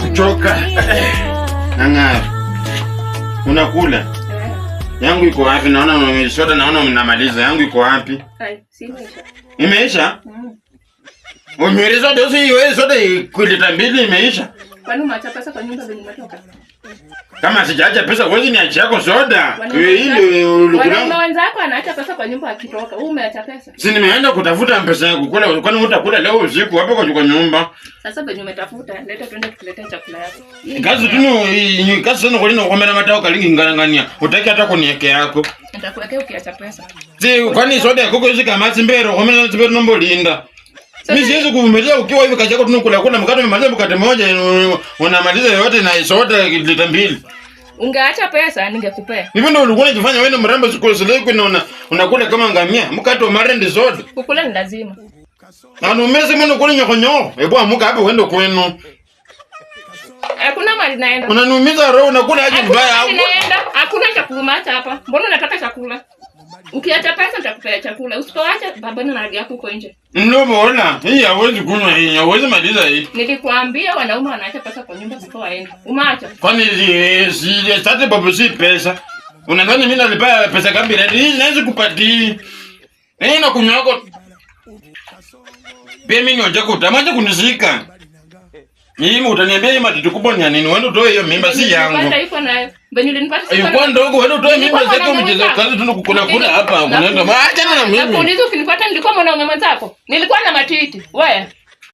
Kuchoka. Nanga. Unakula? Yangu iko wapi? Naona umeshoda, naona mnamaliza. Yangu iko wapi? Si imeisha. Imeisha? Umeeleza dosi wewe soda kulita mbili imeisha. Kwani umeacha pesa kwa nyumba venye umetoka? Kama sijaacha pesa wewe niache yako soda. Ile ulikula. Wenzako anaacha pesa kwa nyumba akitoka. Wewe umeacha pesa? Si nimeenda kutafuta pesa yangu. Kwani utakula leo usiku hapo kwa nyumba? Sasa venye umetafuta, leta twende tukuletee chakula yako. Kazi tu kazi sana kwa nini ukomera matao kalingi ngarangania. Utaki hata kuniwekea yako. Nitakuwekea ukiacha pesa. Si kwani soda yako hizo kama mbero, ukomera mbero nombo linda. Mimi siwezi kuvumilia ukiwa hivi kazi yako tunakula mkate umemaliza mkate mmoja unamaliza yote na soda lita mbili. Ungeacha pesa ningekupea. Hivi ndio ulikuwa unajifanya wewe mrembo siku zile na unakula kama ngamia. Mkate wa marende soda. Kukula ni lazima. Na umeze mbona kule nyoko. Hebu amuka hapo uende kwenu. Hakuna mali naenda. Unaniumiza roho unakula aje mbaya au? Hakuna chakula hapa. Mbona unataka chakula? Ukiacha pesa nitakupea chakula. Usipoacha babana na yako huko nje. Ndio mbona? Hii hawezi kunywa hii. Hawezi maliza hii. Nilikwambia wanaume wanaacha pesa kwa nyumba sio waende. Umeacha? Kwani si sasa babu si pesa. Unadhani mimi nalipa pesa ngapi? Hii naweza kupatia. Na kunywa yako. Pia mimi nyoja kutamaje kunishika. Mimi utaniambia hii matatu kubwa ni nini? Wewe utoe hiyo mimba si yangu. Nipata iko nayo. Benyu nipata. Yuko ndogo wewe utoe mimba zako mchezo kazi tunakukula hapa. Unaenda. Acha na mimi. Nakuuliza ukinipata nilikuwa mwanaume mwenzako. Nilikuwa na matiti. Wewe